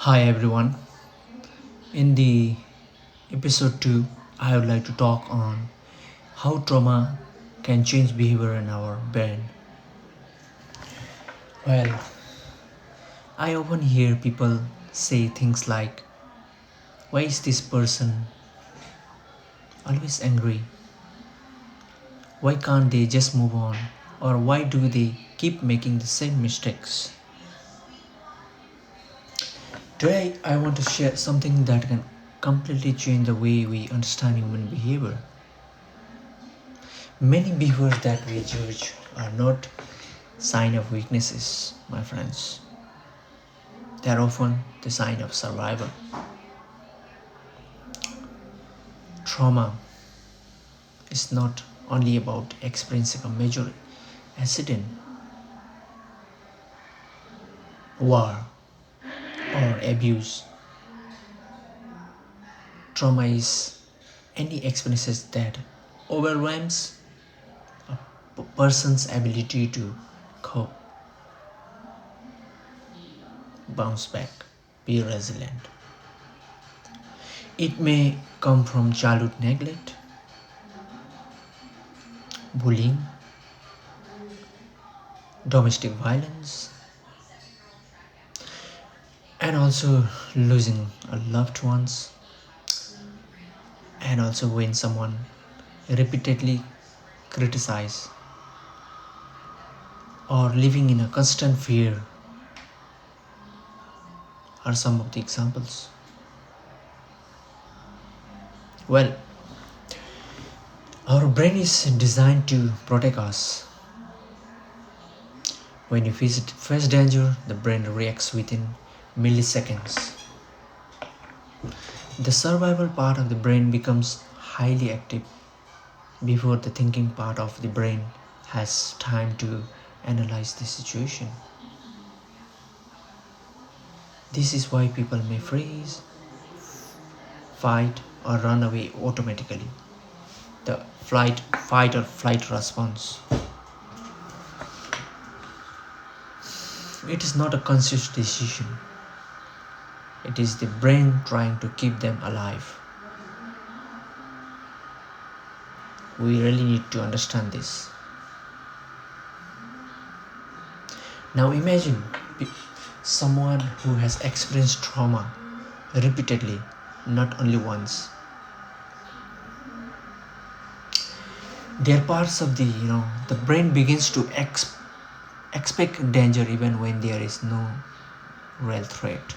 Hi everyone. In the episode 2, I would like to talk on how trauma can change behavior in our brain. Well, I often hear people say things like, why is this person always angry? Why can't they just move on? Or why do they keep making the same mistakes? Today, I want to share something that can completely change the way we understand human behavior. Many behaviors that we judge are not sign of weaknesses, my friends. They are often the sign of survival. Trauma is not only about experiencing a major accident, war, or abuse. Trauma is any experiences that overwhelms a person's ability to cope, bounce back, be resilient. It may come from childhood neglect, bullying, domestic violence, and also losing a loved ones, and also when someone repeatedly criticize or living in a constant fear are some of the examples. Well, our brain is designed to protect us. When you face danger, the brain reacts within milliseconds. The survival part of the brain becomes highly active before the thinking part of the brain has time to analyze the situation. This is why people may freeze, fight, or run away automatically. The fight or flight response. It is not a conscious decision. It is the brain trying to keep them alive. We really need to understand this. Now imagine someone who has experienced trauma repeatedly, not only once. There are parts of the brain begins to expect danger even when there is no real threat.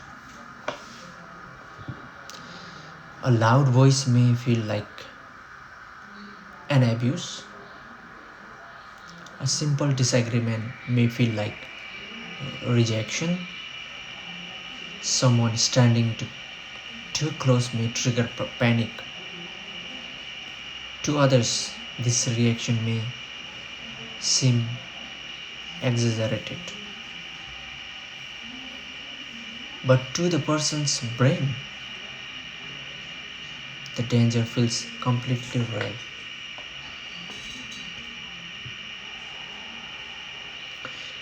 A loud voice may feel like an abuse. A simple disagreement may feel like rejection. Someone standing too close may trigger panic. To others, this reaction may seem exaggerated. But to the person's brain, the danger feels completely real.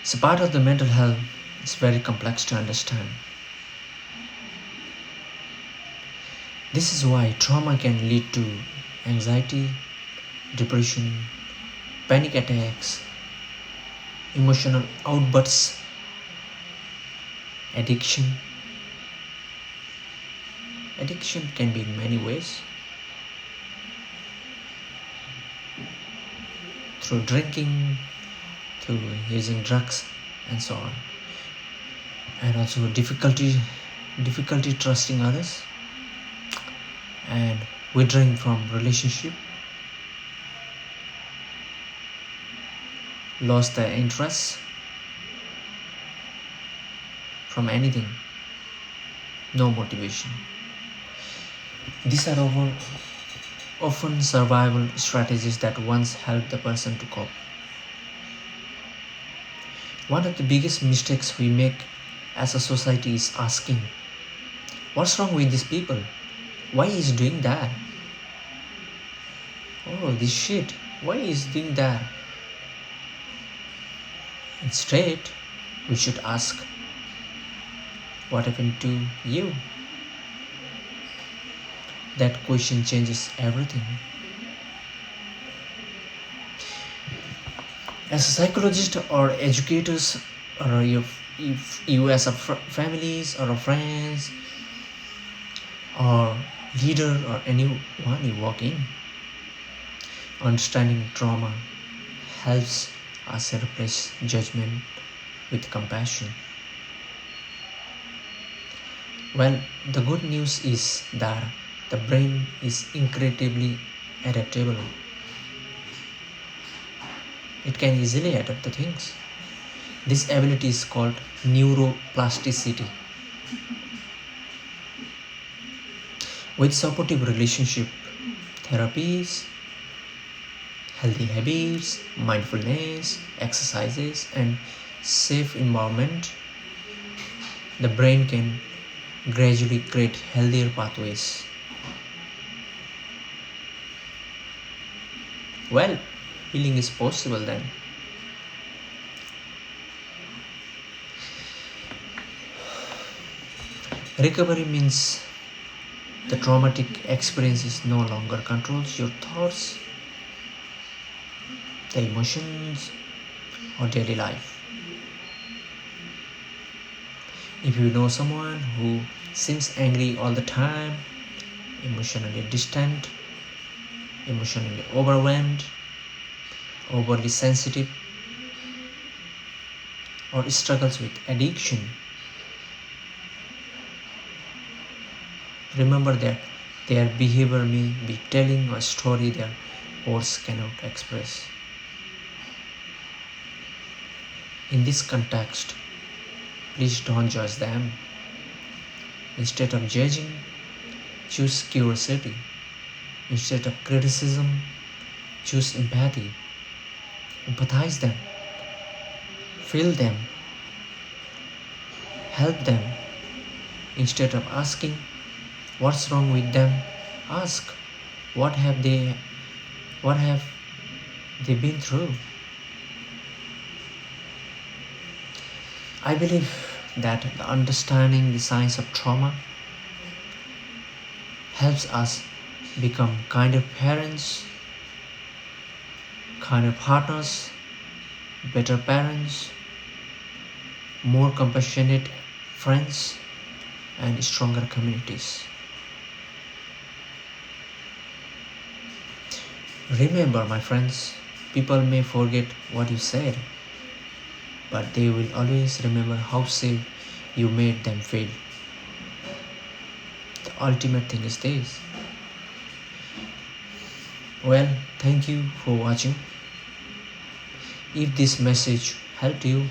So part of the mental health is very complex to understand. This is why trauma can lead to anxiety, depression, panic attacks, emotional outbursts, addiction. Addiction can be in many ways. Through drinking, through using drugs, and so on. And also difficulty trusting others, and withdrawing from relationship, lost the interest from anything, no motivation. These are often survival strategies that once helped the person to cope. One of the biggest mistakes we make as a society is asking, what's wrong with these people? Why is doing that? Oh, this shit. Why is doing that? Instead, we should ask, What happened to you? That question changes everything. As a psychologist or educators, or if you as a families or a friends or leader or anyone you work in, understanding trauma helps us replace judgment with compassion. Well, the good news is that the brain is incredibly adaptable. It can easily adapt the things. This ability is called neuroplasticity. With supportive relationship, therapies, healthy habits, mindfulness, exercises, and safe environment, the brain can gradually create healthier pathways. Well, healing is possible then. Recovery means the traumatic experiences no longer controls your thoughts, the emotions, or daily life. If you know someone who seems angry all the time, emotionally distant, emotionally overwhelmed, overly sensitive, or struggles with addiction, remember that their behavior may be telling a story their words cannot express. In this context, please don't judge them. Instead of judging, choose curiosity. Instead of criticism, choose empathy. Empathize them. Feel them. Help them. Instead of asking what's wrong with them, ask what have they been through. I believe that understanding the science of trauma helps us become kinder parents, kinder partners, better parents, more compassionate friends, and stronger communities. Remember, my friends, people may forget what you said, but they will always remember how safe you made them feel. The ultimate thing is this. Well, thank you for watching. If this message helped you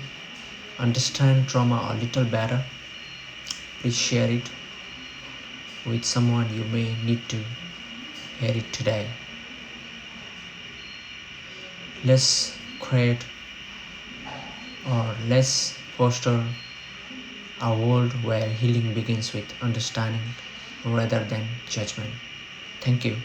understand trauma a little better, please share it with someone you may need to hear it today. Let's create or let's foster a world where healing begins with understanding rather than judgment. Thank you.